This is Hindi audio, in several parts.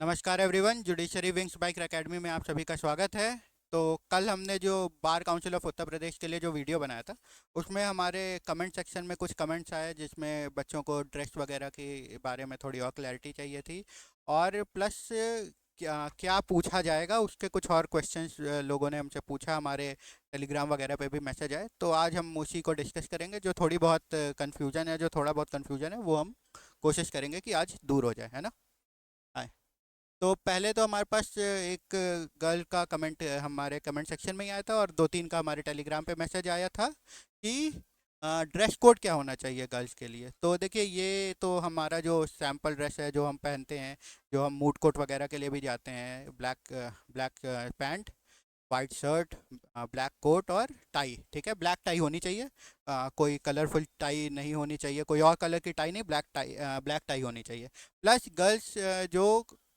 नमस्कार everyone, judiciary wings bike academy में आप सभी का स्वागत है। तो कल हमने जो bar council of Uttar Pradesh के लिए जो वीडियो बनाया था, उसमें हमारे कमेंट सेक्शन में कुछ कमेंट्स आए जिसमें बच्चों को ड्रेस वगैरह के बारे में थोड़ी और क्लैरिटी चाहिए थी। और प्लस क्या क्या पूछा जाएगा उसके कुछ और क्वेश्चंस लोगों ने हमसे पूछा, हमारे टेलीग्राम वगैरह पे भी मैसेज आए। तो आज हम उसी को डिस्कस करेंगे। जो थोड़ी बहुत कन्फ्यूजन है, जो थोड़ा बहुत कन्फ्यूजन है, वो हम कोशिश करेंगे कि आज दूर हो जाए, है ना। तो पहले तो हमारे पास एक गर्ल का कमेंट हमारे कमेंट सेक्शन में ही आया था, और दो तीन का हमारे टेलीग्राम पे मैसेज आया था कि ड्रेस कोड क्या होना चाहिए गर्ल्स के लिए। तो देखिए, ये तो हमारा जो सैम्पल ड्रेस है जो हम पहनते हैं, जो हम मूड कोट वगैरह के लिए भी जाते हैं, black black pant, white shirt, black coat और टाई। ठीक है, ब्लैक टाई होनी चाहिए। कोई कलरफुल टाई नहीं होनी चाहिए, कोई और कलर की टाई नहीं, ब्लैक टाई होनी चाहिए। प्लस गर्ल्स जो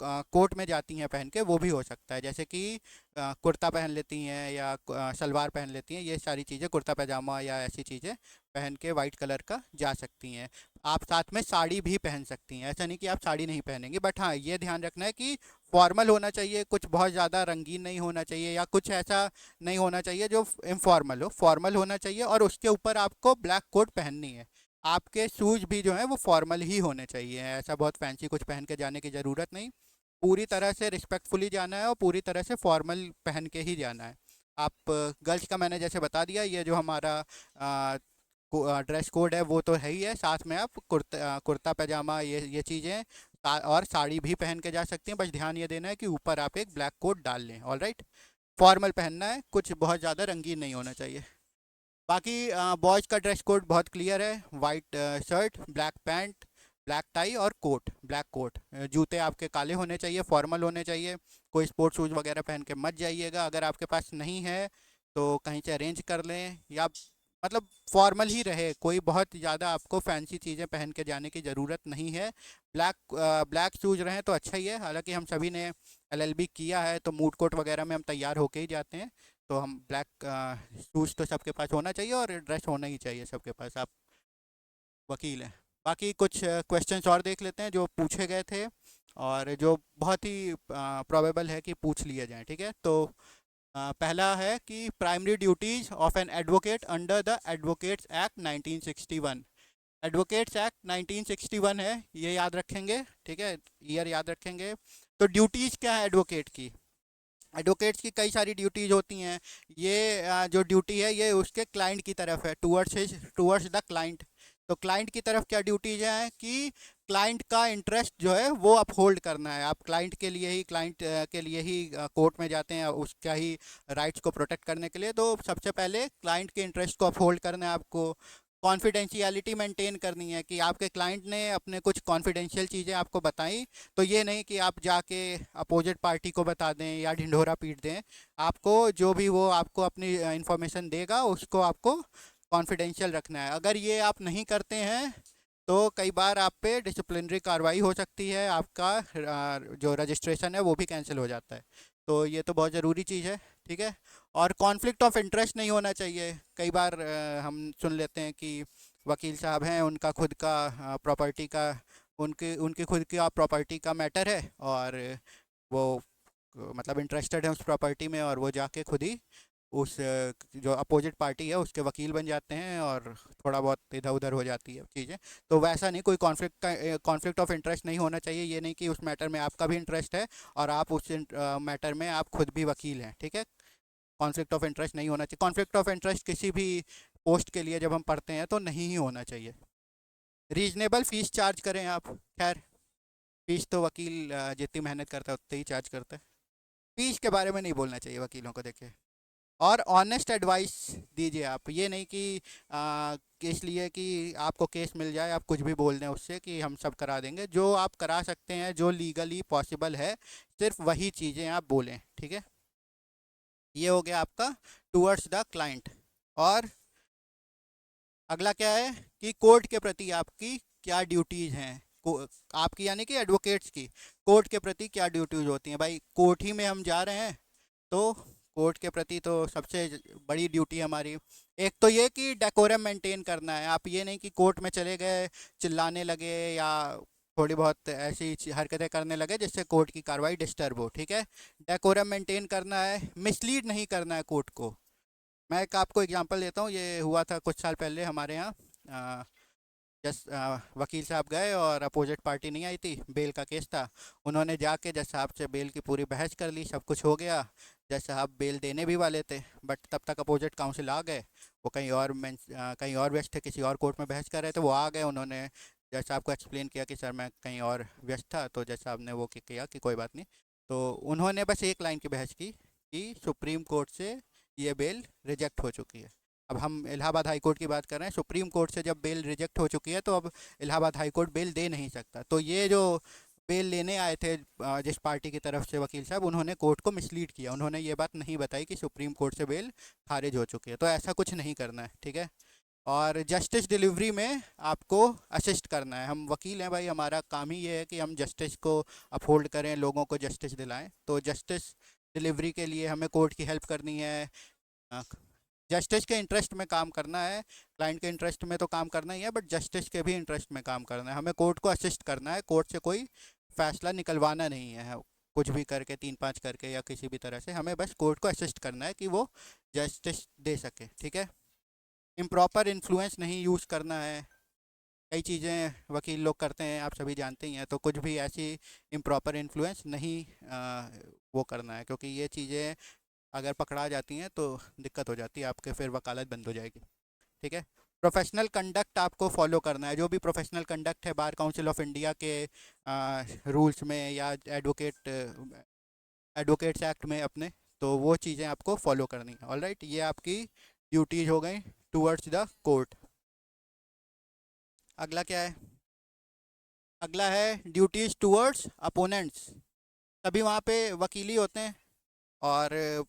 कोट में जाती हैं पहन के, वो भी हो सकता है, जैसे कि कुर्ता पहन लेती हैं या सलवार पहन लेती हैं। ये सारी चीज़ें, कुर्ता पैजामा या ऐसी चीज़ें पहन के वाइट कलर का जा सकती हैं। आप साथ में साड़ी भी पहन सकती हैं, ऐसा नहीं कि आप साड़ी नहीं पहनेंगी, बट हाँ, ये ध्यान रखना है कि फॉर्मल होना चाहिए, कुछ बहुत ज़्यादा रंगीन नहीं होना चाहिए, या कुछ ऐसा नहीं होना चाहिए जो इनफॉर्मल हो। फॉर्मल होना चाहिए, और उसके ऊपर आपको ब्लैक कोट पहननी है। आपके शूज़ भी जो हैं वो फॉर्मल ही होने चाहिए, ऐसा बहुत फैंसी कुछ पहन के जाने की ज़रूरत नहीं। पूरी तरह से रिस्पेक्टफुली जाना है और पूरी तरह से फॉर्मल पहन के ही जाना है। आप गर्ल्स का मैंने जैसे बता दिया, ये जो हमारा ड्रेस कोड है वो तो है ही है। साथ में आप कुर्ता पैजामा, ये चीज़ें और साड़ी भी पहन के जा सकती हैं। बस ध्यान ये देना है कि ऊपर आप एक ब्लैक कोट डाल लें। ऑल राइट, फॉर्मल पहनना है, कुछ बहुत ज़्यादा रंगीन नहीं होना चाहिए। बाकी बॉयज़ का ड्रेस कोड बहुत क्लियर है। White shirt, black pant, black tie और कोट, ब्लैक कोट। जूते आपके काले होने चाहिए, फॉर्मल होने चाहिए। कोई स्पोर्ट्स शूज़ वगैरह पहन के मत जाइएगा। अगर आपके पास नहीं है तो कहीं से अरेंज कर लें, या मतलब फॉर्मल ही रहे, कोई बहुत ज़्यादा आपको फैंसी चीज़ें पहन के जाने की ज़रूरत नहीं है। ब्लैक शूज़ रहें तो अच्छा ही है। हालांकि हम सभी ने एलएलबी किया है, तो मूड कोट वगैरह में हम तैयार होके ही जाते हैं। तो हम ब्लैक शूज़ तो सबके पास होना चाहिए, और ड्रेस होना ही चाहिए सबके पास। आप वकील हैं। बाकी कुछ क्वेश्चंस और देख लेते हैं जो पूछे गए थे, और जो बहुत ही प्रोबेबल है कि पूछ लिए जाएं। ठीक है, तो पहला है कि primary duties of an advocate under the advocates act 1961। Advocates act 1961 है, ये याद रखेंगे। ठीक है, ईयर याद रखेंगे। तो ड्यूटीज़ क्या है एडवोकेट की? एडवोकेट्स की कई सारी ड्यूटीज होती हैं। ये जो ड्यूटी है ये उसके क्लाइंट की तरफ है, टूवर्ड्स द क्लाइंट। तो क्लाइंट की तरफ क्या ड्यूटीज हैं कि क्लाइंट का इंटरेस्ट जो है वो अपहोल्ड करना है। आप क्लाइंट के लिए ही कोर्ट में जाते हैं, उसका ही राइट्स को प्रोटेक्ट करने के लिए। तो सबसे पहले क्लाइंट के इंटरेस्ट को अपहोल्ड करना है आपको। कॉन्फिडेंशियलिटी मेंटेन करनी है कि आपके क्लाइंट ने अपने कुछ कॉन्फिडेंशियल चीज़ें आपको बताई, तो ये नहीं कि आप जाके अपोजिट पार्टी को बता दें या ढिंढोरा पीट दें। आपको जो भी वो आपको अपनी इंफॉर्मेशन देगा, उसको आपको कॉन्फिडेंशियल रखना है। अगर ये आप नहीं करते हैं तो कई बार आप पे डिसिप्लिनरी कार्रवाई हो सकती है, आपका जो रजिस्ट्रेशन है वो भी कैंसिल हो जाता है। तो ये तो बहुत ज़रूरी चीज़ है। ठीक है, और कॉन्फ्लिक्ट ऑफ इंटरेस्ट नहीं होना चाहिए। कई बार हम सुन लेते हैं कि वकील साहब हैं, उनका खुद का प्रॉपर्टी का उनके उनकी खुद की प्रॉपर्टी का मैटर है, और वो मतलब इंटरेस्टेड है उस प्रॉपर्टी में, और वो जाके खुद ही उस जो अपोजिट पार्टी है उसके वकील बन जाते हैं, और थोड़ा बहुत इधर उधर हो जाती है चीज़ें। तो वैसा नहीं, कोई कॉन्फ्लिक्ट ऑफ इंटरेस्ट नहीं होना चाहिए। ये नहीं कि उस मैटर में आपका भी इंटरेस्ट है और आप उस मैटर में आप खुद भी वकील हैं। ठीक है, कॉन्फ्लिक्ट ऑफ इंटरेस्ट नहीं होना चाहिए। कॉन्फ्लिक्ट ऑफ इंटरेस्ट किसी भी पोस्ट के लिए जब हम पढ़ते हैं तो नहीं ही होना चाहिए। रीजनेबल फीस चार्ज करें आप। खैर, फीस तो वकील जितनी मेहनत करता है उतनी ही चार्ज करता है। फीस के बारे में नहीं बोलना चाहिए वकीलों को, देखिए। और ऑनेस्ट एडवाइस दीजिए आप। ये नहीं कि इसलिए कि आपको केस मिल जाए आप कुछ भी बोल दें उससे कि हम सब करा देंगे। जो आप करा सकते हैं, जो लीगली पॉसिबल है, सिर्फ वही चीज़ें आप बोलें। ठीक है, ये हो गया आपका टूवर्ड्स द क्लाइंट। और अगला क्या है कि कोर्ट के प्रति आपकी क्या ड्यूटीज़ हैं। आपकी यानी कि एडवोकेट्स की कोर्ट के प्रति क्या ड्यूटीज़ होती हैं। भाई, कोर्ट ही में हम जा रहे हैं, तो कोर्ट के प्रति तो सबसे बड़ी ड्यूटी हमारी, एक तो ये कि डेकोरम मेंटेन करना है। आप ये नहीं कि कोर्ट में चले गए, चिल्लाने लगे, या थोड़ी बहुत ऐसी हरकतें करने लगे जिससे कोर्ट की कार्रवाई डिस्टर्ब हो, ठीक है। डेकोरम मेंटेन करना है, मिसलीड नहीं करना है कोर्ट को। मैं एक आपको एग्जांपल देता हूँ, ये हुआ था कुछ साल पहले हमारे यहाँ। वकील साहब गए और अपोजिट पार्टी नहीं आई थी, बेल का केस था। उन्होंने जाके जज साहब से बेल की पूरी बहस कर ली, सब कुछ हो गया। जज साहब बेल देने भी वाले थे, बट तब तक अपोजिट काउंसिल आ गए। वो कहीं और व्यस्त थे, किसी और कोर्ट में बहस कर रहे थे। वो आ गए, उन्होंने जज साहब को एक्सप्लेन किया कि सर मैं कहीं और व्यस्त था, तो जज साहब ने वो किया कि कोई बात नहीं। तो उन्होंने बस एक लाइन की बहस की कि सुप्रीम कोर्ट से ये बेल रिजेक्ट हो चुकी है। अब हम इलाहाबाद हाई कोर्ट की बात कर रहे हैं, सुप्रीम कोर्ट से जब बेल रिजेक्ट हो चुकी है तो अब इलाहाबाद हाई कोर्ट बेल दे नहीं सकता। तो ये जो बेल लेने आए थे जिस पार्टी की तरफ से वकील साहब, उन्होंने कोर्ट को मिसलीड किया। उन्होंने ये बात नहीं बताई कि सुप्रीम कोर्ट से बेल खारिज हो चुकी है। तो ऐसा कुछ नहीं करना है, ठीक है। और जस्टिस डिलीवरी में आपको असिस्ट करना है। हम वकील हैं भाई, हमारा काम ही ये है कि हम जस्टिस को अपहोल्ड करें, लोगों को जस्टिस दिलाएं। तो जस्टिस डिलीवरी के लिए हमें कोर्ट की हेल्प करनी है, जस्टिस के इंटरेस्ट में काम करना है। क्लाइंट के इंटरेस्ट में तो काम करना ही है, बट जस्टिस के भी इंटरेस्ट में काम करना है। हमें कोर्ट को असिस्ट करना है, कोर्ट से कोई फैसला निकलवाना नहीं है कुछ भी करके, 3-5 करके या किसी भी तरह से। हमें बस कोर्ट को असिस्ट करना है कि वो जस्टिस दे सके, ठीक है। इम्प्रॉपर इन्फ्लुएंस नहीं यूज़ करना है। कई चीज़ें वकील लोग करते हैं, आप सभी जानते ही हैं। तो कुछ भी ऐसी इम्प्रॉपर इन्फ्लुएंस नहीं वो करना है, क्योंकि ये चीज़ें अगर पकड़ा जाती हैं तो दिक्कत हो जाती है आपके, फिर वकालत बंद हो जाएगी, ठीक है। प्रोफेशनल कंडक्ट आपको फॉलो करना है, जो भी प्रोफेशनल कंडक्ट है बार काउंसिल ऑफ इंडिया के रूल्स में या एडवोकेट्स एक्ट में अपने, तो वो चीज़ें आपको फॉलो करनी है। ऑलराइट, ये आपकी ड्यूटीज हो गई टूवर्ड्स द कोर्ट। अगला क्या है? अगला है ड्यूटीज टूवर्ड्स अपोनेंट्स। तभी वहाँ पे वकील ही होते हैं, और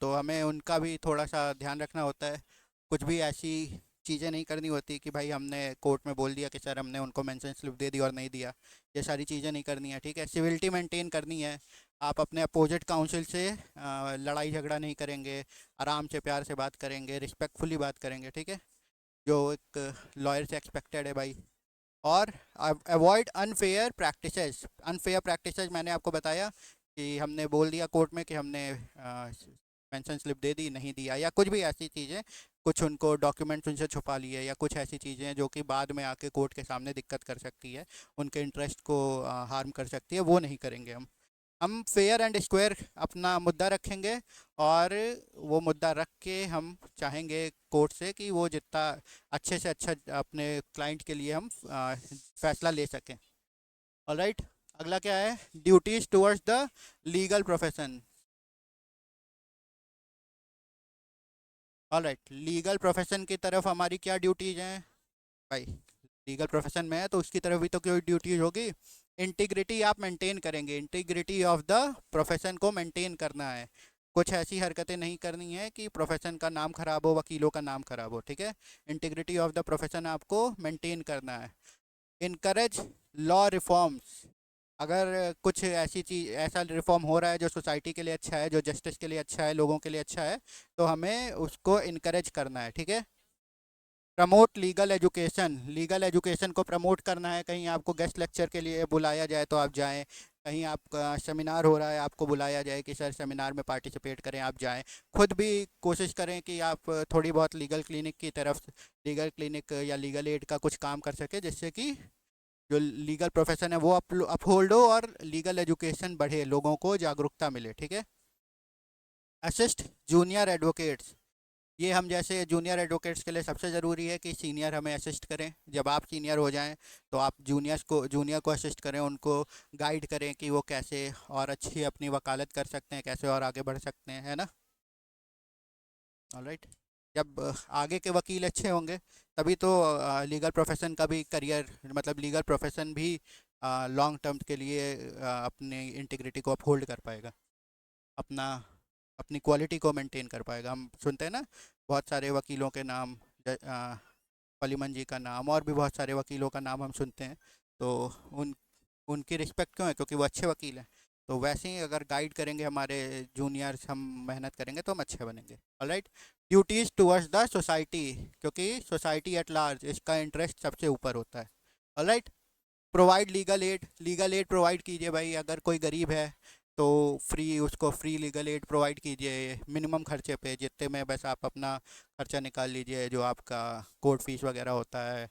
तो हमें उनका भी थोड़ा सा ध्यान रखना होता है। कुछ भी ऐसी चीज़ें नहीं करनी होती कि भाई हमने कोर्ट में बोल दिया कि सर हमने उनको मेंशन स्लिप दे दी और नहीं दिया। ये सारी चीज़ें नहीं करनी है, ठीक है। सिविलिटी मेंटेन करनी है। आप अपने अपोजिट काउंसिल से लड़ाई झगड़ा नहीं करेंगे, आराम से प्यार से बात करेंगे, रिस्पेक्टफुली बात करेंगे, ठीक है, जो एक लॉयर से एक्सपेक्टेड है भाई। और avoid unfair practices. Unfair practices मैंने आपको बताया कि हमने बोल दिया कोर्ट में कि हमने पेंशन स्लिप दे दी, नहीं दिया, या कुछ भी ऐसी चीज़ें, कुछ उनको डॉक्यूमेंट्स उनसे छुपा लिए, या कुछ ऐसी चीज़ें जो कि बाद में आके कोर्ट के सामने दिक्कत कर सकती है, उनके इंटरेस्ट को हार्म कर सकती है, वो नहीं करेंगे हम फेयर एंड स्क्वायर अपना मुद्दा रखेंगे। और वो मुद्दा रख के हम चाहेंगे कोर्ट से कि वो जितना अच्छे से अच्छा अपने क्लाइंट के लिए हम फैसला ले सकें। ऑलराइट, अगला क्या है? Duties towards the legal profession. Alright, legal profession की तरफ हमारी क्या ड्यूटीज हैं भाई? लीगल प्रोफेशन में है तो उसकी तरफ भी तो कोई ड्यूटीज होगी। इंटीग्रिटी आप मेंटेन करेंगे, इंटीग्रिटी ऑफ द प्रोफेशन को मेंटेन करना है। कुछ ऐसी हरकतें नहीं करनी है कि प्रोफेशन का नाम खराब हो, वकीलों का नाम खराब हो, ठीक है। इंटीग्रिटी ऑफ द प्रोफेशन आपको मेंटेन करना है। Encourage law reforms. अगर कुछ ऐसी चीज़, ऐसा रिफॉर्म हो रहा है जो सोसाइटी के लिए अच्छा है, जो जस्टिस के लिए अच्छा है, लोगों के लिए अच्छा है, तो हमें उसको इनकरेज करना है, ठीक है। Promote legal education. Legal education को प्रमोट करना है। कहीं आपको गेस्ट लेक्चर के लिए बुलाया जाए तो आप जाएं, कहीं आपका सेमिनार हो रहा है आपको बुलाया जाए कि सर सेमिनार में पार्टिसिपेट करें, आप जाएं। खुद भी कोशिश करें कि आप थोड़ी बहुत लीगल क्लिनिक की तरफ, लीगल क्लिनिक या लीगल एड का कुछ काम कर सके, जिससे कि जो लीगल प्रोफेशन है वो अपहोल्ड हो और लीगल एजुकेशन बढ़े, लोगों को जागरूकता मिले, ठीक है। Assist junior advocates. ये हम जैसे जूनियर एडवोकेट्स के लिए सबसे ज़रूरी है कि सीनियर हमें असिस्ट करें। जब आप सीनियर हो जाएं तो आप जूनियर को असिस्ट करें, उनको गाइड करें कि वो कैसे और अच्छी अपनी वकालत कर सकते हैं, कैसे और आगे बढ़ सकते हैं, है ना। ऑलराइट, जब आगे के वकील अच्छे होंगे तभी तो लीगल प्रोफेशन का भी करियर, मतलब लीगल प्रोफेशन भी लॉन्ग टर्म के लिए अपनी इंटीग्रिटी को अपहोल्ड कर पाएगा, अपना अपनी क्वालिटी को मेंटेन कर पाएगा। हम सुनते हैं ना बहुत सारे वकीलों के नाम, पलीमन जी का नाम, और भी बहुत सारे वकीलों का नाम हम सुनते हैं। तो उन उनकी रिस्पेक्ट क्यों है? क्योंकि वो अच्छे वकील हैं। तो वैसे ही अगर गाइड करेंगे हमारे जूनियर्स, हम मेहनत करेंगे तो हम अच्छे बनेंगे। Alright, duties towards the society, क्योंकि सोसाइटी एट लार्ज इसका इंटरेस्ट सबसे ऊपर होता है। Alright, provide legal aid provide कीजिए भाई। अगर कोई गरीब है तो उसको फ्री लीगल एड प्रोवाइड कीजिए मिनिमम खर्चे पे, जितने में बस आप अपना खर्चा निकाल लीजिए, जो आपका कोर्ट फीस वगैरह होता है,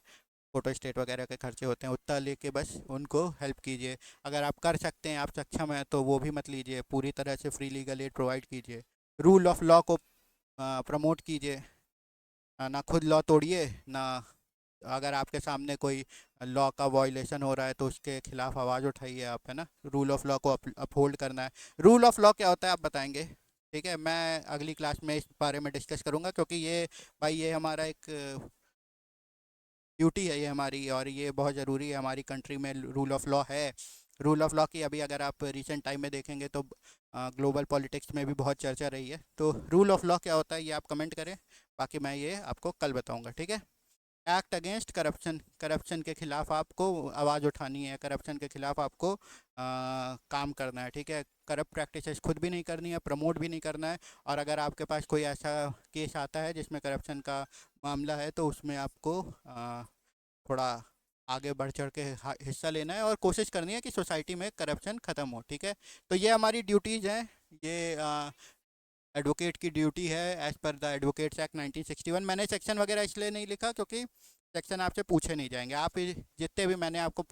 फोटो स्टेट वगैरह के खर्चे होते हैं, उतना लेके बस उनको हेल्प कीजिए। अगर आप कर सकते हैं, आप सक्षम हैं, तो वो भी मत लीजिए, पूरी तरह से फ्री लीगल एड प्रोवाइड कीजिए। रूल ऑफ लॉ को प्रमोट कीजिए, ना खुद लॉ तोड़िए, ना अगर आपके सामने कोई लॉ का वायलेशन हो रहा है तो उसके खिलाफ आवाज़ उठाइए आप, है ना। रूल ऑफ लॉ को अपहोल्ड करना है। रूल ऑफ लॉ क्या होता है आप बताएंगे? ठीक है, मैं अगली क्लास में इस बारे में डिस्कस करूंगा, क्योंकि ये भाई ये हमारा एक ड्यूटी है ये हमारी, और ये बहुत ज़रूरी है हमारी कंट्री में। रूल ऑफ लॉ है। रूल ऑफ लॉ की अभी अगर आप रिसेंट टाइम में देखेंगे तो ग्लोबल पॉलिटिक्स में भी बहुत चर्चा रही है। तो रूल ऑफ लॉ क्या होता है ये आप कमेंट करें, बाकी मैं ये आपको कल बताऊंगा, ठीक है। एक्ट अगेंस्ट करप्शन, करप्शन के खिलाफ आपको आवाज़ उठानी है, करप्शन के खिलाफ आपको काम करना है, ठीक है। करप्ट प्रैक्टिसेस खुद भी नहीं करनी है, प्रमोट भी नहीं करना है। और अगर आपके पास कोई ऐसा केस आता है जिसमें करप्शन का मामला है तो उसमें आपको थोड़ा आगे बढ़ चढ़ के हिस्सा लेना है और कोशिश करनी है कि सोसाइटी में करप्शन ख़त्म हो, ठीक है। तो ये हमारी ड्यूटीज़ हैं, ये एडवोकेट की ड्यूटी है as per the advocates act 1961। मैंने सेक्शन वगैरह इसलिए नहीं लिखा क्योंकि सेक्शन आपसे पूछे नहीं जाएंगे। आप जितने भी मैंने आपको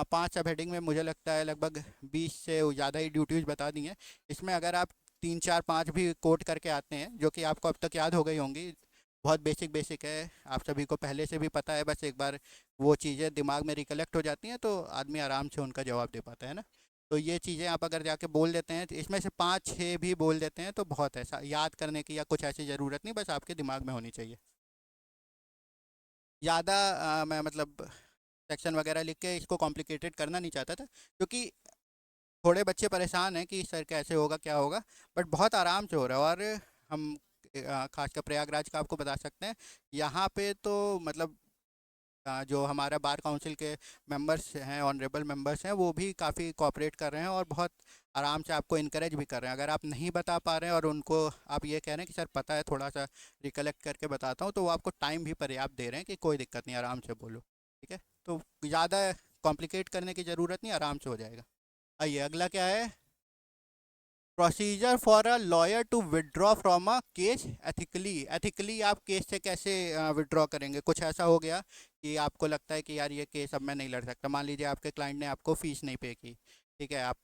5 सब हेडिंग में मुझे लगता है लगभग 20 से ज़्यादा ही ड्यूटीज़ बता दी हैं। इसमें अगर आप 3 4 5 भी कोट करके आते हैं, जो कि आपको अब तक याद हो गई होंगी, बहुत बेसिक बेसिक है, आप सभी को पहले से भी पता है, बस एक बार वो चीज़ें दिमाग में रिकलेक्ट हो जाती हैं तो आदमी आराम से उनका जवाब दे पाता है ना। तो ये चीज़ें आप अगर जाके बोल देते हैं, तो इसमें से 5 6 भी बोल देते हैं तो बहुत है, याद करने की या कुछ ऐसी ज़रूरत नहीं, बस आपके दिमाग में होनी चाहिए। ज़्यादा मैं मतलब सेक्शन वगैरह लिख के इसको कॉम्प्लिकेटेड करना नहीं चाहता था, क्योंकि थोड़े बच्चे परेशान हैं कि सर कैसे होगा क्या होगा, बट बहुत आराम से हो रहा है। और हम खासकर प्रयागराज का आपको बता सकते हैं, यहाँ पे तो मतलब जो हमारा बार काउंसिल के मेंबर्स हैं, ऑनरेबल मेंबर्स हैं, वो भी काफ़ी कोऑपरेट कर रहे हैं और बहुत आराम से आपको इनकरेज भी कर रहे हैं। अगर आप नहीं बता पा रहे हैं और उनको आप ये कह रहे हैं कि सर पता है, थोड़ा सा रिकलेक्ट करके बताता हूँ, तो वो आपको टाइम भी पर्याप्त दे रहे हैं कि कोई दिक्कत नहीं, आराम से बोलो, ठीक है। तो ज़्यादा कॉम्प्लिकेट करने की ज़रूरत नहीं, आराम से हो जाएगा। आइए अगला क्या है। Procedure for a lawyer to withdraw from a case ethically. Ethically आप केस से कैसे विड्रॉ करेंगे? कुछ ऐसा हो गया कि आपको लगता है कि यार ये केस अब मैं नहीं लड़ सकता, मान लीजिए आपके क्लाइंट ने आपको फ़ीस नहीं पे की, ठीक है, आप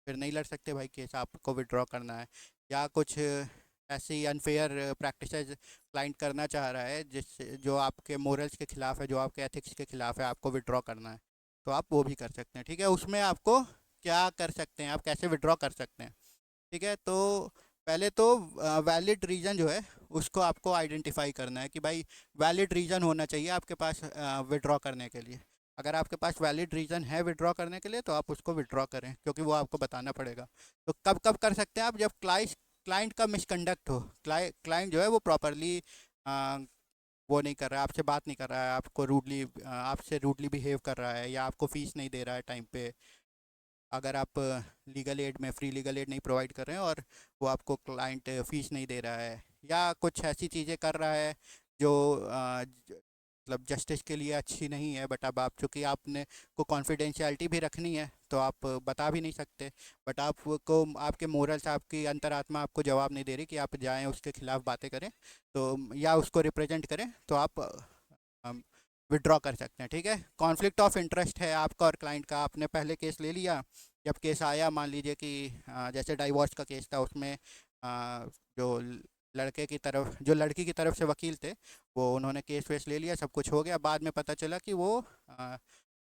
फिर नहीं लड़ सकते भाई केस, आपको विड्रॉ करना है। या कुछ ऐसी अनफेयर प्रैक्टिसेस क्लाइंट करना चाह रहा है जिस जो आपके मोरल्स के ख़िलाफ़ है, जो आपके एथिक्स के ख़िलाफ़ है, आपको विड्रॉ करना है, तो आप वो भी कर सकते हैं, ठीक है। उसमें आपको क्या कर सकते हैं, आप कैसे विड्रॉ कर सकते हैं, ठीक है। तो पहले तो वैलिड रीज़न जो है उसको आपको आइडेंटिफाई करना है कि भाई वैलिड रीज़न होना चाहिए आपके पास विड्रॉ करने के लिए। अगर आपके पास वैलिड रीज़न है विड्रॉ करने के लिए तो आप उसको विड्रॉ करें, क्योंकि वो आपको बताना पड़ेगा। तो कब कब कर सकते हैं आप? जब क्लाइंट का मिसकंडक्ट हो, क्लाइंट जो है वो प्रॉपरली वो नहीं कर रहा है, आपसे बात नहीं कर रहा है, आपको रूडली आपसे रूडली बिहेव कर रहा है, या आपको फ़ीस नहीं दे रहा है टाइम पे। अगर आप लीगल एड में फ्री लीगल एड नहीं प्रोवाइड कर रहे हैं और वो आपको क्लाइंट फ़ीस नहीं दे रहा है, या कुछ ऐसी चीज़ें कर रहा है जो मतलब जस्टिस के लिए अच्छी नहीं है, बट अब आप चूँकि आपने को कॉन्फिडेंशियलिटी भी रखनी है तो आप बता भी नहीं सकते, बट आपको आपके मोरल्स, आपकी अंतरात्मा आपको जवाब नहीं दे रही कि आप जाएं उसके खिलाफ बातें करें, तो या उसको रिप्रेजेंट करें, तो आप विड्रॉ कर सकते हैं, ठीक है। कॉन्फ्लिक्ट ऑफ इंटरेस्ट है आपका और क्लाइंट का, आपने पहले केस ले लिया, जब केस आया मान लीजिए कि जैसे डाइवोर्स का केस था, उसमें जो लड़के की तरफ जो लड़की की तरफ से वकील थे, वो उन्होंने केस वेस ले लिया, सब कुछ हो गया, बाद में पता चला कि वो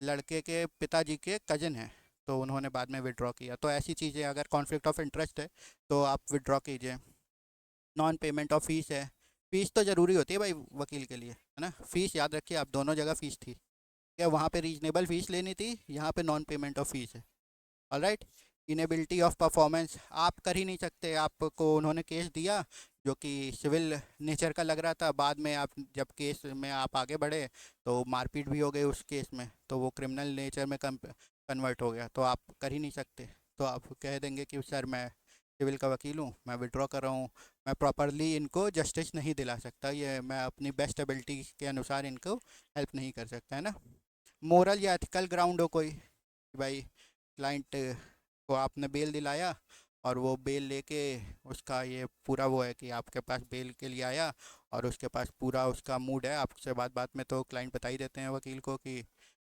लड़के के पिताजी के कज़न हैं, तो उन्होंने बाद में विड्रॉ किया। तो ऐसी चीज़ें अगर कॉन्फ्लिक्ट ऑफ इंटरेस्ट है तो आप विड्रॉ कीजिए। नॉन पेमेंट ऑफ फीस है, फीस तो ज़रूरी होती है भाई वकील के लिए, है ना। फीस याद रखिए आप, दोनों जगह फ़ीस थी, क्या वहाँ पे रीजनेबल फ़ीस लेनी थी, यहाँ पे नॉन पेमेंट ऑफ फीस है। ऑलराइट। इनेबिलिटी ऑफ परफॉर्मेंस, आप कर ही नहीं सकते, आपको उन्होंने केस दिया जो कि सिविल नेचर का लग रहा था, बाद में आप जब केस में आप आगे बढ़े तो मारपीट भी हो गई उस केस में, तो वो क्रिमिनल नेचर में कन्वर्ट हो गया, तो आप कर ही नहीं सकते। तो आप कह देंगे कि सर मैं सिविल का वकील हूँ, मैं विड्रॉ कर रहा हूँ, मैं प्रॉपरली इनको जस्टिस नहीं दिला सकता, ये मैं अपनी बेस्ट एबिलिटी के अनुसार इनको हेल्प नहीं कर सकता, है ना। मोरल या एथिकल ग्राउंड हो कोई कि भाई क्लाइंट को आपने बेल दिलाया और वो बेल लेके उसका ये पूरा वो है कि आपके पास बेल के लिए आया और उसके पास पूरा उसका मूड है। आपसे बात बात में तो क्लाइंट बता ही देते हैं वकील को कि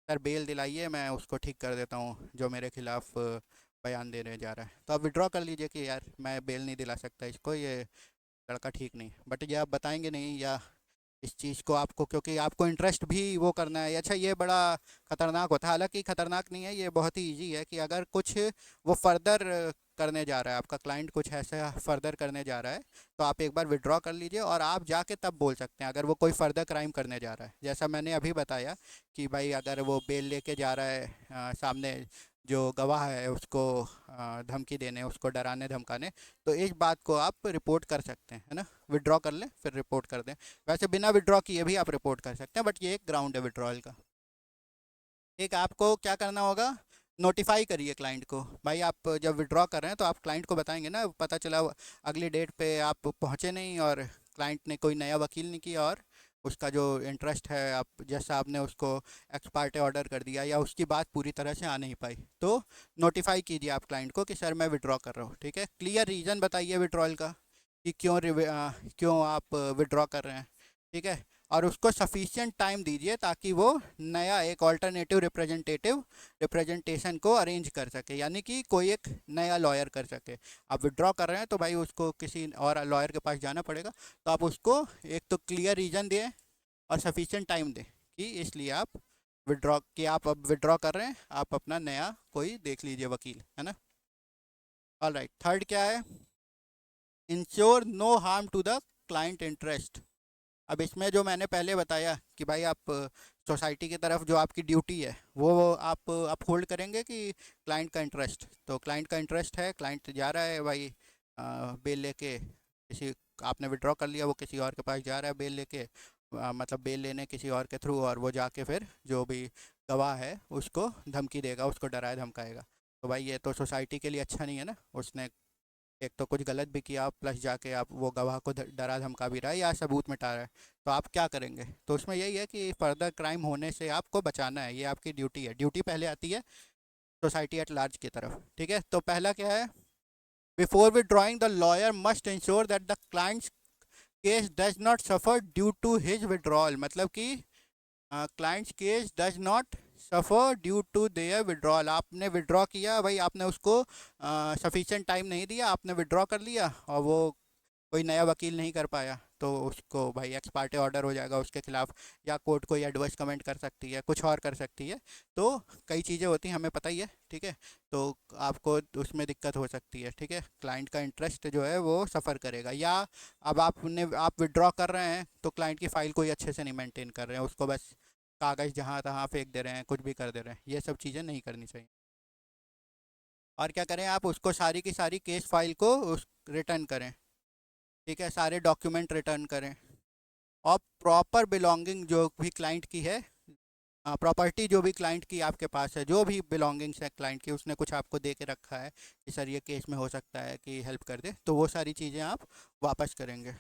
सर बेल दिलाइए, मैं उसको ठीक कर देता हूँ जो मेरे खिलाफ बयान देने जा रहा है। तो आप विड्रॉ कर लीजिए कि यार मैं बेल नहीं दिला सकता इसको, ये लड़का ठीक नहीं। बट ये आप बताएंगे नहीं या इस चीज़ को आपको, क्योंकि आपको इंटरेस्ट भी वो करना है। अच्छा, ये बड़ा खतरनाक होता है, हालांकि खतरनाक नहीं है, ये बहुत ही इजी है कि अगर कुछ वो फर्दर करने जा रहा है, आपका क्लाइंट कुछ ऐसा फर्दर करने जा रहा है, तो आप एक बार विड्रॉ कर लीजिए और आप जाके तब बोल सकते हैं अगर वो कोई फर्दर क्राइम करने जा रहा है। जैसा मैंने अभी बताया कि भाई अगर वो बेल लेके जा रहा है, सामने जो गवाह है उसको धमकी देने, उसको डराने धमकाने, तो इस बात को आप रिपोर्ट कर सकते हैं, है ना। विड्रॉ कर लें फिर रिपोर्ट कर दें। वैसे बिना विड्रॉ किए भी आप रिपोर्ट कर सकते हैं, बट ये एक ग्राउंड है विड्रॉल का। एक आपको क्या करना होगा, नोटिफाई करिए क्लाइंट को। भाई आप जब विड्रॉ कर रहे हैं तो आप क्लाइंट को बताएंगे ना, पता चला अगली डेट पे आप पहुंचे नहीं और क्लाइंट ने कोई नया वकील नहीं किया और उसका जो इंटरेस्ट है, आप जैसा आपने उसको एक्स पार्टे ऑर्डर कर दिया या उसकी बात पूरी तरह से आ नहीं पाई, तो नोटिफाई कीजिए आप क्लाइंट को कि सर मैं विड्रॉ कर रहा हूँ। ठीक है, क्लियर रीज़न बताइए विड्रॉल का कि क्यों आप विड्रॉ कर रहे हैं। ठीक है, और उसको सफिशिएंट टाइम दीजिए ताकि वो नया एक ऑल्टरनेटिव रिप्रेजेंटेशन को अरेंज कर सके, यानी कि कोई एक नया लॉयर कर सके। आप विड्रॉ कर रहे हैं तो भाई उसको किसी और लॉयर के पास जाना पड़ेगा, तो आप उसको एक तो क्लियर रीज़न दें और सफिशिएंट टाइम दें कि इसलिए आप आप अब विड्रॉ कर रहे हैं, आप अपना नया कोई देख लीजिए वकील, है ना। ऑल राइट, थर्ड क्या है, ensure no harm to the client interest. अब इसमें जो मैंने पहले बताया कि भाई आप सोसाइटी की तरफ जो आपकी ड्यूटी है वो आप अपहोल्ड करेंगे कि क्लाइंट का इंटरेस्ट। तो क्लाइंट का इंटरेस्ट है, क्लाइंट जा रहा है भाई बेल लेके, किसी आपने विड्रॉ कर लिया, वो किसी और के पास जा रहा है बेल लेके, मतलब बेल लेने किसी और के थ्रू, और वो जाके फिर जो भी गवाह है उसको धमकी देगा, उसको डराए धमकाएगा। तो भाई ये तो सोसाइटी के लिए अच्छा नहीं है ना। उसने एक तो कुछ गलत भी किया, प्लस जाके आप वो गवाह को डरा धमका भी रहा है या सबूत मिटा रहा है, तो आप क्या करेंगे। तो उसमें यही है कि फर्दर क्राइम होने से आपको बचाना है, ये आपकी ड्यूटी है। ड्यूटी पहले आती है सोसाइटी एट लार्ज की तरफ। ठीक है, तो पहला क्या है, before withdrawing the lawyer must ensure that the client's case does not suffer due to his withdrawal. मतलब कि client's case does not suffer due to their withdrawal. आपने विड्रॉ किया भाई, आपने उसको सफिशेंट टाइम नहीं दिया, आपने विड्रॉ कर लिया और वो कोई नया वकील नहीं कर पाया, तो उसको भाई एक्स पार्टे ऑर्डर हो जाएगा उसके खिलाफ, या कोर्ट कोई एडवर्स कमेंट कर सकती है, कुछ और कर सकती है। तो कई चीज़ें होती हैं, हमें पता ही है। ठीक है, तो आपको उसमें दिक्कत हो सकती है। ठीक है, क्लाइंट का इंटरेस्ट जो है वो सफ़र करेगा। या अब आप विड्रॉ कर रहे हैं तो क्लाइंट की फ़ाइल कोई अच्छे से नहीं मेंटेन कर रहे हैं, उसको बस कागज़ जहाँ तहाँ फेंक दे रहे हैं, कुछ भी कर दे रहे हैं, ये सब चीज़ें नहीं करनी चाहिए। और क्या करें, आप उसको सारी की सारी केस फाइल को उस रिटर्न करें। ठीक है, सारे डॉक्यूमेंट रिटर्न करें और प्रॉपर बिलोंगिंग जो भी क्लाइंट की है, प्रॉपर्टी जो भी क्लाइंट की आपके पास है, जो भी बिलोंगिंग्स है क्लाइंट की, उसने कुछ आपको दे के रखा है कि सर ये केस में हो सकता है कि हेल्प कर दे, तो वो सारी चीज़ें आप वापस करेंगे।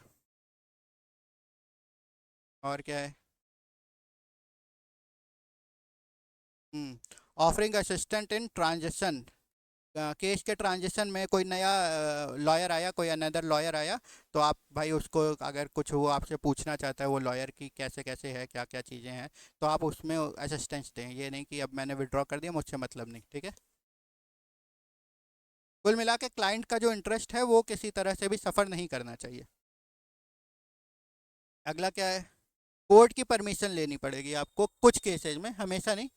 और क्या है, offering assistant in transaction. Case के ट्रांजेक्शन में कोई नया लॉयर आया, कोई अनदर लॉयर आया, तो आप भाई उसको अगर कुछ वो आपसे पूछना चाहता है वो लॉयर की कैसे कैसे है, क्या क्या चीज़ें हैं, तो आप उसमें असिस्टेंस दें। ये नहीं कि अब मैंने विड्रॉ कर दिया मुझसे मतलब नहीं। ठीक है, कुल मिला के क्लाइंट का जो इंटरेस्ट है वो किसी तरह से भी सफ़र नहीं करना चाहिए। अगला क्या है, कोर्ट की परमिशन लेनी पड़ेगी आपको कुछ केसेज में, हमेशा नहीं।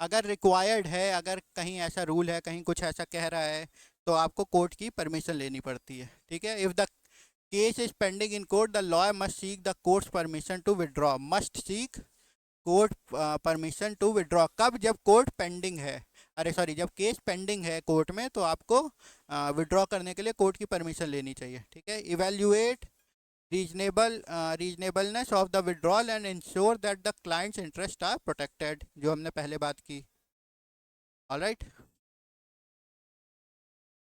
अगर रिक्वायर्ड है, अगर कहीं ऐसा रूल है, कहीं कुछ ऐसा कह रहा है, तो आपको कोर्ट की परमिशन लेनी पड़ती है। ठीक है, if the case is pending in court the lawyer must seek the court's permission to withdraw. Must seek court permission to withdraw कब, जब कोर्ट पेंडिंग है, अरे सॉरी, जब केस पेंडिंग है कोर्ट में, तो आपको विड्रॉ करने के लिए कोर्ट की परमिशन लेनी चाहिए। ठीक है, evaluate reasonableness of the withdrawal and ensure that the client's interest are protected, जो हमने पहले बात की। ऑलराइट,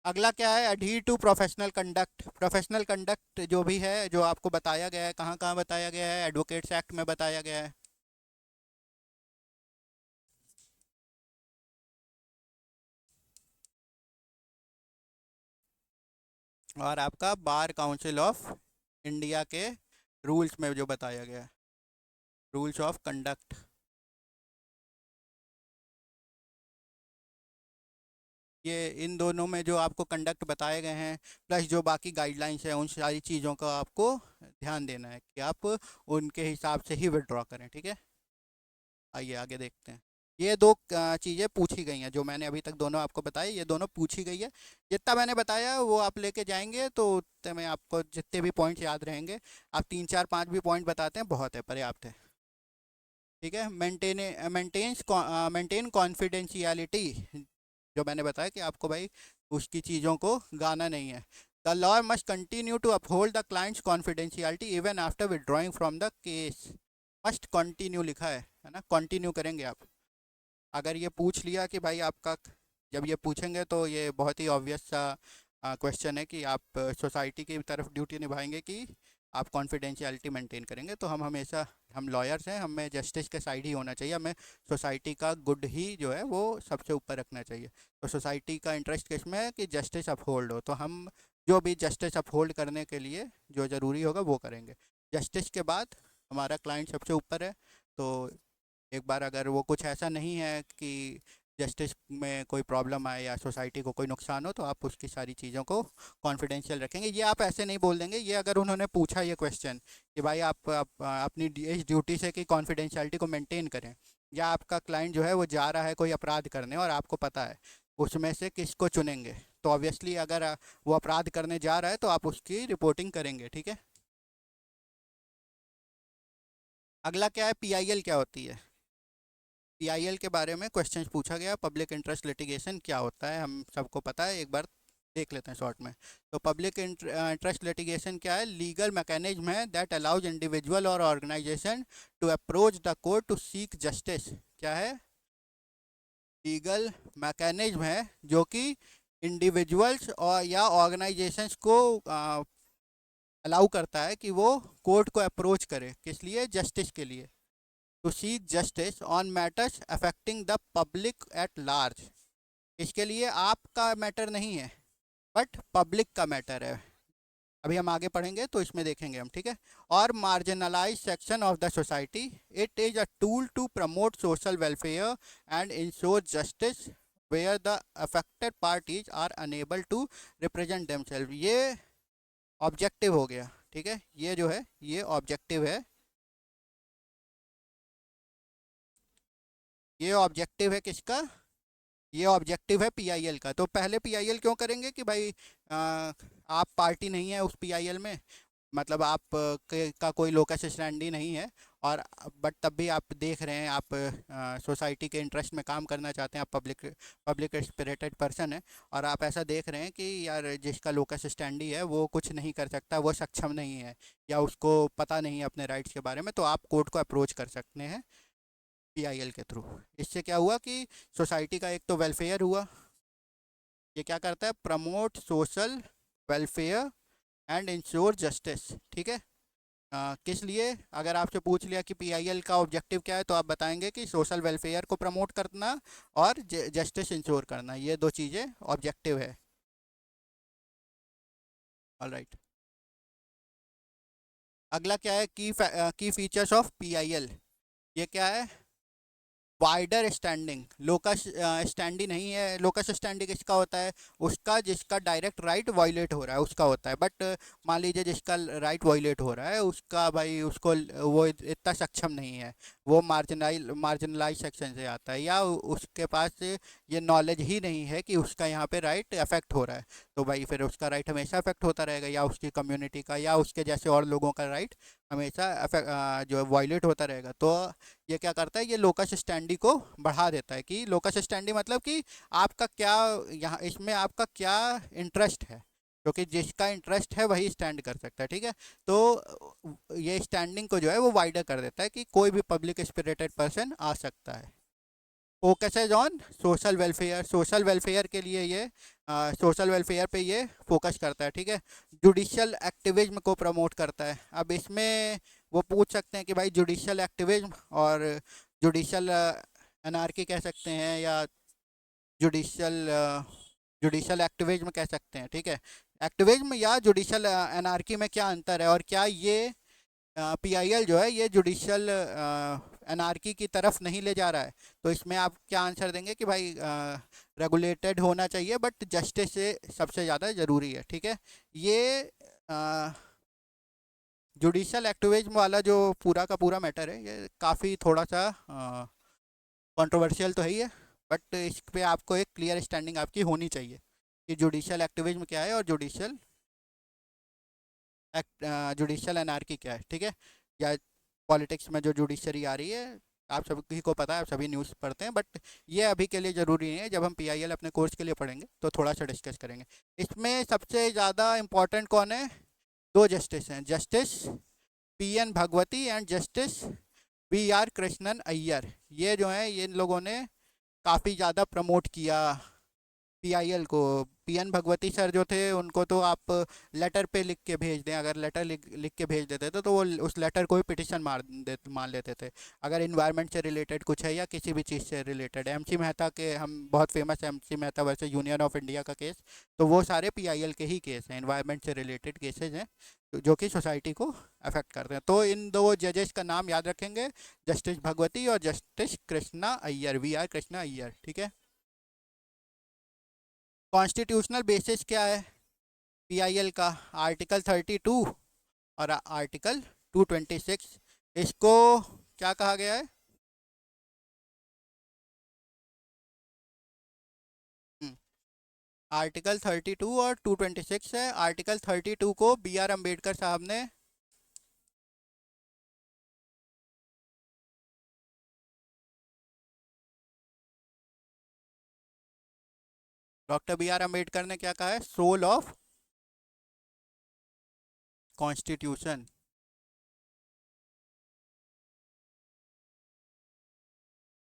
अगला क्या है, adhere to professional conduct. Professional conduct जो भी है, जो आपको बताया गया है, कहाँ कहाँ बताया गया है, एडवोकेट्स एक्ट में बताया गया है। और आपका बार काउंसिल ऑफ इंडिया के रूल्स में जो बताया गया है, रूल्स ऑफ कंडक्ट। ये इन दोनों में जो आपको कंडक्ट बताए गए हैं प्लस जो बाकी गाइडलाइंस हैं उन सारी चीज़ों का आपको ध्यान देना है कि आप उनके हिसाब से ही विड्रॉ करें, ठीक है। आइए आगे देखते हैं। ये दो चीज़ें पूछी गई हैं जो मैंने अभी तक दोनों आपको बताई, ये दोनों पूछी गई है। जितना मैंने बताया वो आप लेके जाएंगे तो उतने में आपको जितने भी पॉइंट्स याद रहेंगे। आप 3 4 5 भी पॉइंट बताते हैं, बहुत है, पर्याप्त है, ठीक है। मेंटेन कॉन्फिडेंशियलिटी, जो मैंने बताया कि आपको भाई उसकी चीज़ों को गाना नहीं है। The law must continue to uphold the client's confidentiality even after withdrawing from the case. Must continue लिखा है ना, कंटिन्यू करेंगे आप। अगर ये पूछ लिया कि भाई आपका, जब ये पूछेंगे तो ये बहुत ही ऑब्वियस सा क्वेश्चन है कि आप सोसाइटी की तरफ ड्यूटी निभाएंगे कि आप कॉन्फिडेंशियलिटी मेंटेन करेंगे। तो हम हमेशा, हम लॉयर्स हैं, हमें जस्टिस के साइड ही होना चाहिए, हमें सोसाइटी का गुड ही जो है वो सबसे ऊपर रखना चाहिए। तो सोसाइटी का इंटरेस्ट किसमें है कि जस्टिस अपहोल्ड हो, तो हम जो भी जस्टिस अपहोल्ड करने के लिए जो ज़रूरी होगा वो करेंगे। जस्टिस के बाद हमारा क्लाइंट सबसे ऊपर है। तो एक बार अगर वो कुछ ऐसा नहीं है कि जस्टिस में कोई प्रॉब्लम आए या सोसाइटी को कोई नुकसान हो, तो आप उसकी सारी चीज़ों को कॉन्फिडेंशियल रखेंगे। ये आप ऐसे नहीं बोल देंगे, ये अगर उन्होंने पूछा ये क्वेश्चन कि भाई आप अपनी इस ड्यूटी से कि कॉन्फिडेंशियलिटी को मेंटेन करें, या आपका क्लाइंट जो है वो जा रहा है कोई अपराध करने और आपको पता है उसमें से किसको चुनेंगे, तो ऑब्वियसली अगर वो अपराध करने जा रहा है तो आप उसकी रिपोर्टिंग करेंगे, ठीक है। अगला क्या है, पीआईएल क्या होती है। पीआईएल के बारे में क्वेश्चंस पूछा गया, पब्लिक इंटरेस्ट लिटिगेशन क्या होता है हम सबको पता है, एक बार देख लेते हैं शॉर्ट में। तो पब्लिक इंटरेस्ट लिटिगेशन क्या है, लीगल मैकेनिज्म है दैट अलाउज इंडिविजुअल और organisation to approach the court to seek justice. क्या है, लीगल मैकेनिज्म है जो कि इंडिविजुअल्स और या ऑर्गेनाइजेशंस को अलाउ करता है कि वो कोर्ट को अप्रोच करे, किस लिए, जस्टिस के लिए। To seek justice on matters affecting the public at large. इसके लिए आपका मैटर नहीं है बट पब्लिक का मैटर है। अभी हम आगे पढ़ेंगे तो इसमें देखेंगे हम, ठीक है। और marginalise section of the society, it is a tool to promote social welfare and ensure justice where the affected parties are enable to represent themselves. ये ऑब्जेक्टिव हो गया, ठीक है। ये जो है ये ऑब्जेक्टिव है, ये ऑब्जेक्टिव है किसका, ये ऑब्जेक्टिव है पीआईएल का। तो पहले पीआईएल क्यों करेंगे कि भाई आप पार्टी नहीं है उस पीआईएल में, मतलब आप का कोई लोकस स्टैंडी नहीं है, और बट तब भी आप देख रहे हैं, आप सोसाइटी के इंटरेस्ट में काम करना चाहते हैं, आप पब्लिक स्पिरिटेड पर्सन है, और आप ऐसा देख रहे हैं कि यार जिसका लोकस स्टैंडी है वो कुछ नहीं कर सकता, वो सक्षम नहीं है या उसको पता नहीं है अपने राइट्स के बारे में, तो आप कोर्ट को अप्रोच कर सकते हैं पीआईएल के थ्रू। इससे क्या हुआ कि सोसाइटी का एक तो वेलफेयर हुआ, ये क्या करता है, promote social welfare and ensure justice, ठीक है। किस लिए, अगर आपसे पूछ लिया कि पीआईएल का ऑब्जेक्टिव क्या है तो आप बताएंगे कि सोशल वेलफेयर को प्रमोट करना और जस्टिस इंश्योर करना, ये दो चीज़ें ऑब्जेक्टिव है। All right. अगला क्या है, की फीचर्स ऑफ पीआईएल। ये क्या है, वाइडर स्टैंडिंग। लोकस स्टैंडी नहीं है, लोकस स्टैंडी किसका होता है, उसका जिसका डायरेक्ट राइट वायलेट हो रहा है उसका होता है, बट मान लीजिए जिसका राइट वायलेट हो रहा है उसका भाई उसको वो इतना सक्षम नहीं है, वो मार्जिनलाइज सेक्शन से आता है, या उसके पास ये नॉलेज ही नहीं है कि उसका यहाँ पे राइट अफेक्ट हो रहा है, तो भाई फिर उसका राइट हमेशा अफेक्ट होता रहेगा, या उसकी कम्युनिटी का या उसके जैसे और लोगों का राइट हमेशा जो वायलेट होता रहेगा। तो ये क्या करता है, ये लोकस स्टैंडी को बढ़ा देता है, कि लोकस स्टैंडी मतलब कि आपका क्या, यहाँ इसमें आपका क्या इंटरेस्ट है, क्योंकि जिसका इंटरेस्ट है वही स्टैंड कर सकता है, ठीक है। तो ये स्टैंडिंग को जो है वो वाइडर कर देता है कि कोई भी पब्लिक स्पिरिटेड पर्सन आ सकता है। Focuses on social welfare, social welfare के लिए ये सोशल वेलफेयर पे ये फोकस करता है, ठीक है। जुडिशियल एक्टिविज्म को प्रमोट करता है। अब इसमें वो पूछ सकते हैं कि भाई जुडिशियल एक्टिविज्म और जुडिशियल एनार्की कह सकते हैं, या जुडिशियल जुडिशल एक्टिविज्म कह सकते हैं, ठीक है। एक्टिविज्म या जुडिशल एनार्की में क्या अंतर है, और क्या ये पीआईएल जो है ये जुडिशल एनार्की की तरफ नहीं ले जा रहा है? तो इसमें आप क्या आंसर देंगे कि भाई रेगुलेटेड होना चाहिए बट जस्टिस से सबसे ज़्यादा ज़रूरी है, ठीक है। ये जुडिशल एक्टिविज्म वाला जो पूरा का पूरा मैटर है ये काफ़ी थोड़ा सा कंट्रोवर्शियल तो है ही है, बट इस पे आपको एक क्लियर स्टैंडिंग आपकी होनी चाहिए कि जुडिशल एक्टिविज्म क्या है और जुडिशल एनार्की क्या है, ठीक है। या पॉलिटिक्स में जो जुडिशरी आ रही है, आप सभी को पता है, आप सभी न्यूज़ पढ़ते हैं, बट ये अभी के लिए ज़रूरी नहीं है। जब हम पीआईएल अपने कोर्स के लिए पढ़ेंगे तो थोड़ा सा डिस्कस करेंगे। इसमें सबसे ज़्यादा इम्पोर्टेंट कौन है? दो जस्टिस हैं, justice P N Bhagwati and justice B R Krishnan Iyer. ये जो हैं, ये इन लोगों ने काफ़ी ज़्यादा प्रमोट किया पीआईएल को। पीएन भगवती सर जो थे उनको तो आप लेटर पे लिख के भेज दें, अगर लेटर लिख के भेज देते थे तो वो उस लेटर को ही पिटिशन मान लेते थे, अगर इन्वायरमेंट से रिलेटेड कुछ है या किसी भी चीज़ से रिलेटेड। एमसी मेहता के, हम बहुत famous MC Mehta versus union of India का केस, तो वो सारे पीआईएल के ही केस हैं, इन्वायरमेंट से रिलेटेड केसेज हैं जो कि सोसाइटी को अफेक्ट करते हैं। तो इन दो जजेस का नाम याद रखेंगे, जस्टिस भगवती और justice Krishna Iyer, V R Krishna Iyer, ठीक है। कॉन्स्टिट्यूशनल बेसिस क्या है पीआईएल का? आर्टिकल 32 और आर्टिकल 226। इसको क्या कहा गया है? आर्टिकल 32 और 226 है। आर्टिकल 32 को बी आर अम्बेडकर साहब ने डॉक्टर बी आर अम्बेडकर ने क्या कहा है? Soul of constitution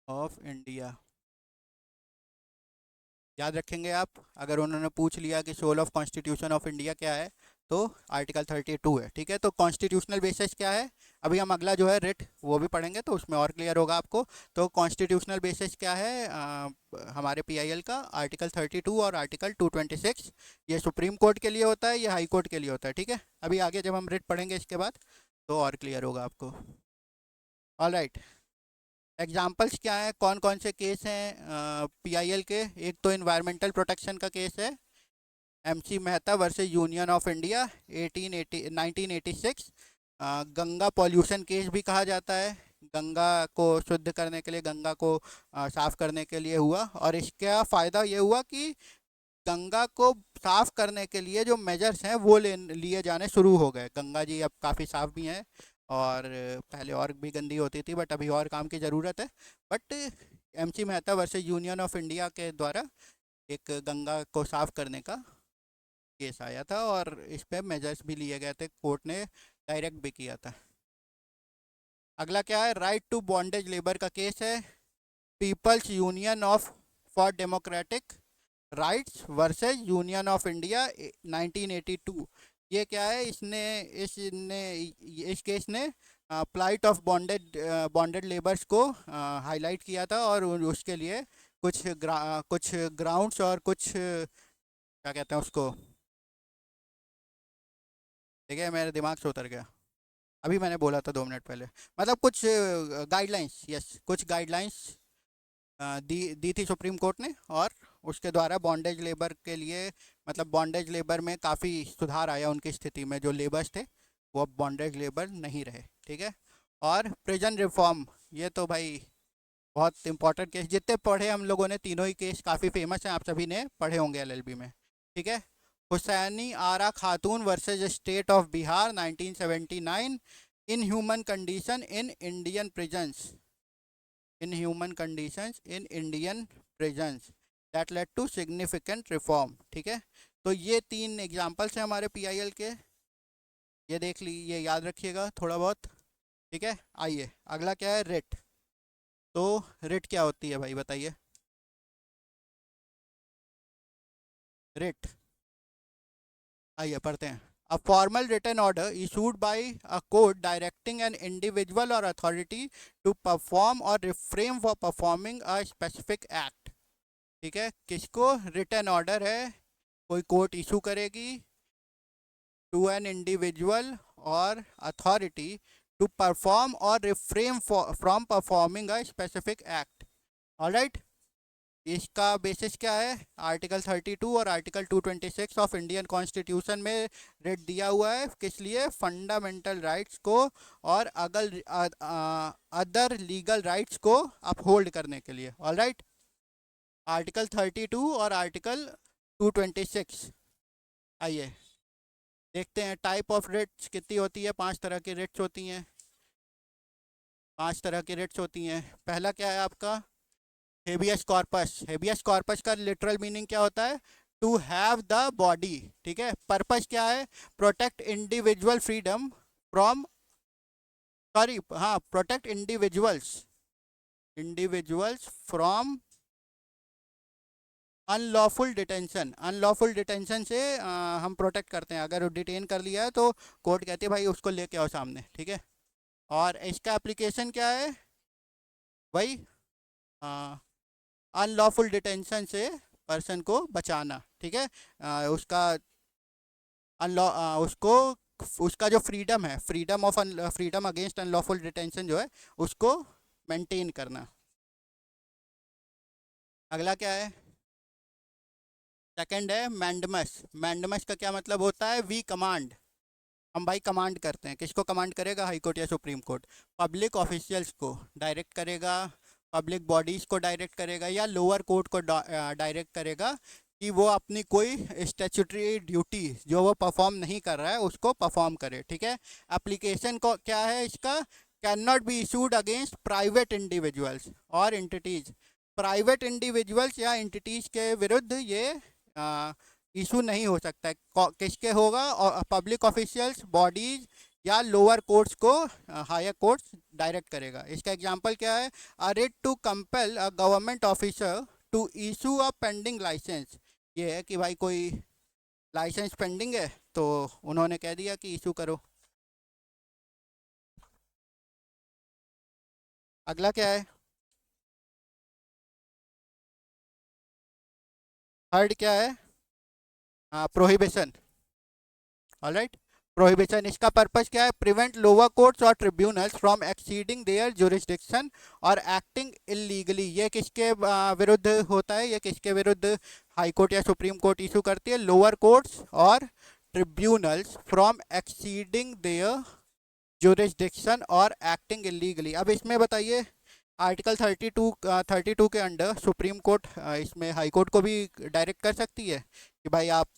of India. याद रखेंगे आप, अगर उन्होंने पूछ लिया कि soul of constitution of India क्या है, तो आर्टिकल 32 है, ठीक है। तो कॉन्स्टिट्यूशनल बेसिस क्या है? अभी हम अगला जो है रिट वो भी पढ़ेंगे तो उसमें और क्लियर होगा आपको। तो कॉन्स्टिट्यूशनल बेसिस क्या है हमारे पीआईएल का? आर्टिकल 32 और आर्टिकल 226। ये सुप्रीम कोर्ट के लिए होता है, ये हाई कोर्ट के लिए होता है, ठीक है। अभी आगे जब हम रिट पढ़ेंगे इसके बाद तो और क्लियर होगा आपको। ऑल राइट, एग्जाम्पल्स क्या हैं, कौन कौन से केस हैं पीआईएल के? एक तो इन्वायरमेंटल प्रोटेक्शन का केस है, MC Mehta versus union of India 1986। Ganga pollution case भी कहा जाता है, गंगा को शुद्ध करने के लिए, गंगा को साफ़ करने के लिए हुआ, और इसका फ़ायदा ये हुआ कि गंगा को साफ़ करने के लिए जो मेजर्स हैं वो लिए जाने शुरू हो गए। गंगा जी अब काफ़ी साफ़ भी हैं, और पहले और भी गंदी होती थी, बट अभी और काम की ज़रूरत है। But MC Mehta versus union of India के द्वारा एक गंगा को साफ़ करने का केस आया था, और इस पे मेजर्स भी लिए गए थे, कोर्ट ने डायरेक्ट भी किया था। अगला क्या है? राइट टू बॉन्डेज लेबर का केस है, people's union of for democratic rights versus union of India 1982। ये क्या है? इस केस ने प्लाइट ऑफ बॉन्डेड लेबर्स को हाईलाइट किया था, और उसके लिए कुछ ग्राउंड्स और कुछ क्या कहते हैं उसको, ठीक है मेरे दिमाग से उतर गया, अभी मैंने बोला था 2 मिनट पहले, मतलब कुछ गाइडलाइंस, यस, कुछ गाइडलाइंस दी थी सुप्रीम कोर्ट ने, और उसके द्वारा बॉन्डेज लेबर के लिए, मतलब बॉन्डेज लेबर में काफ़ी सुधार आया उनकी स्थिति में, जो लेबर्स थे वो अब बॉन्डेज लेबर नहीं रहे, ठीक है। और प्रिजन रिफॉर्म, ये तो भाई बहुत इंपॉर्टेंट केस, जितने पढ़े हम लोगों ने, तीनों ही केस काफ़ी फेमस हैं, आप सभी ने पढ़े होंगे एलएलबी में, ठीक है। हुसैनी आरा खातून versus state of Bihar 1979, in human condition in Indian prisons, inhuman conditions in Indian prisons that led to significant reform, ठीक है। तो ये 3 एग्जाम्पल्स हैं हमारे पीआईएल के, ये देख ली, ये याद रखिएगा थोड़ा बहुत, ठीक है। आइए अगला क्या है? रिट। तो रिट क्या होती है भाई, बताइए। रिट, आइए पढ़ते हैं। A formal written order issued by a court directing an individual or authority to perform or refrain from performing a specific act, ठीक है, किसको? रिटन ऑर्डर है, कोई कोर्ट इशू करेगी टू एन इंडिविजुअल और अथॉरिटी टू परफॉर्म और refrain from performing a specific act. Alright, इसका बेसिस क्या है? आर्टिकल 32 और आर्टिकल 226 ऑफ इंडियन कॉन्स्टिट्यूशन में रेट दिया हुआ है, किस लिए? फंडामेंटल राइट्स को और अदर लीगल राइट्स को अपहोल्ड करने के लिए। ऑलराइट, आर्टिकल 32 और आर्टिकल 226। आइए देखते हैं टाइप ऑफ रिट्स कितनी होती है। 5 तरह की रिट्स होती हैं, 5 तरह की रिट्स होती हैं। पहला क्या है आपका? Habeas corpus. हेबियस कॉर्पस का लिटरल मीनिंग क्या होता है? To have the body. ठीक है, पर्पस क्या है? Protect individual freedom from, sorry, हाँ, protect individuals, individuals from unlawful detention. Unlawful detention से हम प्रोटेक्ट करते हैं। अगर डिटेन कर लिया है तो कोर्ट कहती है भाई उसको लेके आओ सामने। ठीक है, और इसका एप्लीकेशन क्या है? भाई अनलॉफुल डिटेंशन से पर्सन को बचाना। ठीक है, उसका अनलॉ उसको, उसका जो फ्रीडम है, फ्रीडम अगेंस्ट अनलॉफुल डिटेंशन जो है, उसको मेंटेन करना। अगला क्या है? सेकंड है मैंडमस। मैंडमस का क्या मतलब होता है? We command. हम भाई कमांड करते हैं। किसको कमांड करेगा? हाई कोर्ट या सुप्रीम कोर्ट। पब्लिक ऑफिशियल्स को डायरेक्ट करेगा, पब्लिक बॉडीज़ को डायरेक्ट करेगा, या लोअर कोर्ट को डायरेक्ट करेगा कि वो अपनी कोई स्टैट्यूटरी ड्यूटी जो वो परफॉर्म नहीं कर रहा है उसको परफॉर्म करे। ठीक है, एप्लीकेशन को क्या है इसका? Can not be issued against private individuals और एंटिटीज़। प्राइवेट इंडिविजुअल्स या एंटिटीज़ के विरुद्ध ये इशू नहीं हो सकता है। किसके होगा? और पब्लिक ऑफिशियल्स, बॉडीज या लोअर कोर्ट्स को हायर कोर्ट्स डायरेक्ट करेगा। इसका एग्जांपल क्या है? A writ to compel a government officer to issue a pending licence. ये है कि भाई कोई लाइसेंस पेंडिंग है तो उन्होंने कह दिया कि इशू करो। अगला क्या है? थर्ड क्या है? प्रोहिबिशन। ऑलराइट, प्रोहिबिशन, इसका पर्पस क्या है? प्रिवेंट लोअर कोर्ट्स और tribunals from exceeding their jurisdiction और एक्टिंग इलीगली। ये किसके विरुद्ध होता है? ये किसके विरुद्ध हाई कोर्ट या सुप्रीम कोर्ट इशू करती है? लोअर कोर्ट्स और tribunals from exceeding their jurisdiction और एक्टिंग इलीगली। अब इसमें बताइए, आर्टिकल 32 के अंडर सुप्रीम कोर्ट इसमें हाई कोर्ट को भी डायरेक्ट कर सकती है कि भाई आप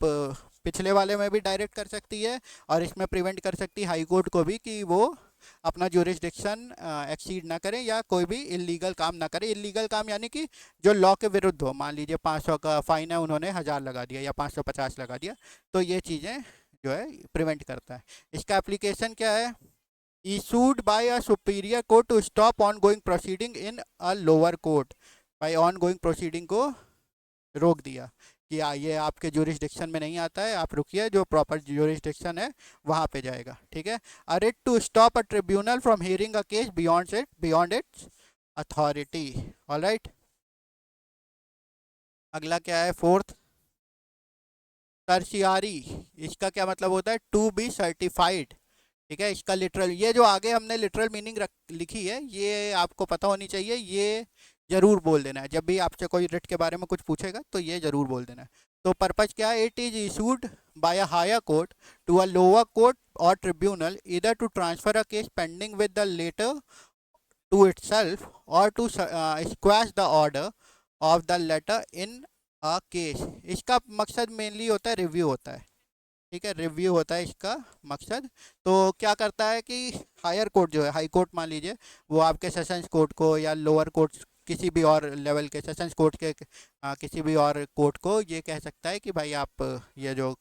पिछले वाले में भी डायरेक्ट कर सकती है, और इसमें प्रिवेंट कर सकती है हाई कोर्ट को भी कि वो अपना ज्यूरिसडिक्शन एक्सीड ना करें या कोई भी इलीगल काम ना करें। इलीगल काम यानी कि जो लॉ के विरुद्ध हो। मान लीजिए 500 का फाइन है, उन्होंने 1000 लगा दिया या 550 लगा दिया, तो ये चीज़ें जो है प्रिवेंट करता है। इसका एप्लीकेशन क्या है? issued by a superior court to stop ongoing proceeding in a lower court। भाई ongoing proceeding को रोक दिया कि ये आपके jurisdiction में नहीं आता है, आप रुकिए, जो proper jurisdiction है वहाँ पे जाएगा। ठीक है, a writ to stop a tribunal from hearing a case beyond its authority। all right, अगला क्या है? Fourth, certiorari. इसका क्या मतलब होता है? To be certified. ठीक है, इसका लिटरल, ये जो आगे हमने लिटरल मीनिंग लिखी है ये आपको पता होनी चाहिए। ये जरूर बोल देना है जब भी आपसे कोई रिट के बारे में कुछ पूछेगा, तो ये जरूर बोल देना है। तो पर्पज क्या है? It is issued by a higher court to a lower court or tribunal either to transfer a case pending with the latter to itself or to squash the order of the latter in a case. इसका मकसद मेनली होता है रिव्यू होता है। ठीक है, रिव्यू होता है इसका मकसद। तो क्या करता है कि हायर कोर्ट जो है, हाई कोर्ट मान लीजिए, वो आपके सेशंस कोर्ट को या लोअर कोर्ट किसी भी और लेवल के सेशंस कोर्ट के किसी भी और कोर्ट को ये कह सकता है कि भाई आप ये जो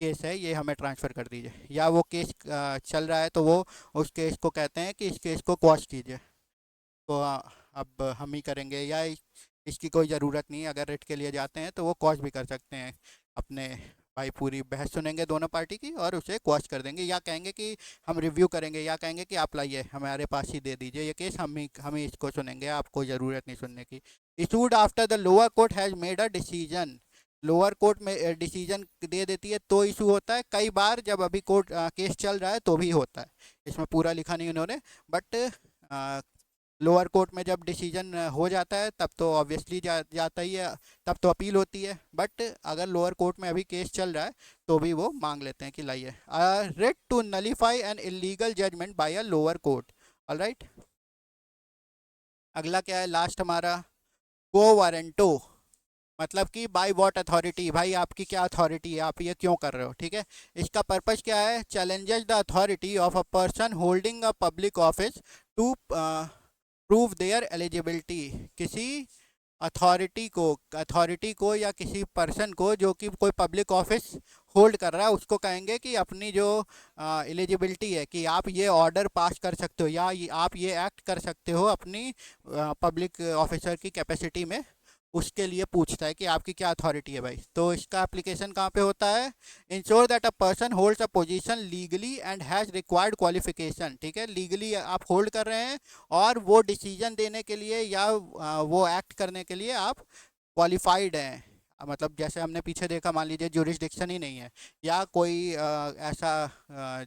केस है ये हमें ट्रांसफ़र कर दीजिए, या वो केस चल रहा है तो वो उस केस को कहते हैं कि इस केस को क्वॉश कीजिए, तो अब हम ही करेंगे, या इसकी कोई ज़रूरत नहीं है। अगर रिट के लिए जाते हैं तो वो क्वॉश भी कर सकते हैं अपने, भाई पूरी बहस सुनेंगे दोनों पार्टी की और उसे क्वॉश कर देंगे, या कहेंगे कि हम रिव्यू करेंगे, या कहेंगे कि आप लाइए हमारे पास ही दे दीजिए ये केस, हम ही इसको सुनेंगे, आपको ज़रूरत नहीं सुनने की। Issued after the lower court has made a decision, lower court में डिसीजन दे देती है तो इशू होता है, कई बार जब अभी कोर्ट केस चल रहा है तो भी होता है। इसमें पूरा लिखा नहीं उन्होंने, बट लोअर कोर्ट में जब डिसीजन हो जाता है तब तो ऑब्वियसली जाता ही है, तब तो अपील होती है। बट अगर लोअर कोर्ट में अभी केस चल रहा है तो भी वो मांग लेते हैं कि लाइए writ to nullify an illegal judgment by a lower court. Alright, अगला क्या है लास्ट हमारा, को वारंटो, मतलब कि बाय व्हाट अथॉरिटी, भाई आपकी क्या अथॉरिटी है, आप ये क्यों कर रहे हो, ठीक है। इसका पर्पस क्या है, challenges the authority of a person holding a public office to prove their eligibility, किसी अथॉरिटी को या किसी पर्सन को जो कि कोई पब्लिक ऑफिस होल्ड कर रहा है उसको कहेंगे कि अपनी जो एलिजिबिलिटी है कि आप ये ऑर्डर पास कर सकते हो या आप ये एक्ट कर सकते हो अपनी पब्लिक ऑफिसर की कैपेसिटी में, उसके लिए पूछता है कि आपकी क्या अथॉरिटी है भाई। तो इसका एप्लीकेशन कहाँ पे होता है, ensure that a person holds a position legally and has required qualification, ठीक है, लीगली आप होल्ड कर रहे हैं और वो डिसीजन देने के लिए या वो एक्ट करने के लिए आप क्वालिफाइड हैं। मतलब जैसे हमने पीछे देखा, मान लीजिए जुरिस्डिक्शन ही नहीं है या कोई ऐसा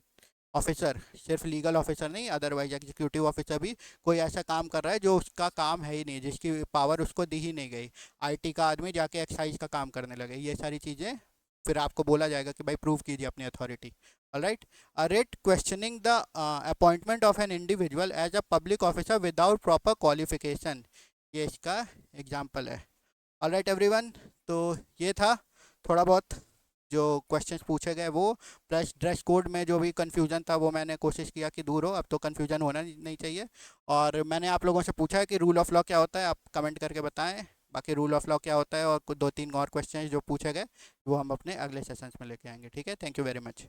ऑफिसर, सिर्फ लीगल ऑफिसर नहीं, अदरवाइज एग्जीक्यूटिव ऑफिसर भी कोई ऐसा काम कर रहा है जो उसका काम है ही नहीं, जिसकी पावर उसको दी ही नहीं गई, आईटी का आदमी जाके एक्साइज का काम करने लगे, ये सारी चीज़ें फिर आपको बोला जाएगा कि भाई प्रूव कीजिए अपनी authority. Alright, a writ questioning the appointment of an individual as a public officer without proper qualification, ये इसका एग्जाम्पल है। ऑलराइट एवरीवन, तो ये था थोड़ा बहुत जो क्वेश्चंस पूछे गए वो, प्लस ड्रेस कोड में जो भी कन्फ्यूजन था वो मैंने कोशिश किया कि दूर हो, अब तो कन्फ्यूजन होना नहीं चाहिए। और मैंने आप लोगों से पूछा है कि रूल ऑफ लॉ क्या होता है, आप कमेंट करके बताएं। बाकी रूल ऑफ लॉ क्या होता है और कुछ 2-3 और क्वेश्चन जो पूछे गए वो हम अपने अगले सेशंस में लेके आएंगे, ठीक है। Thank you very much.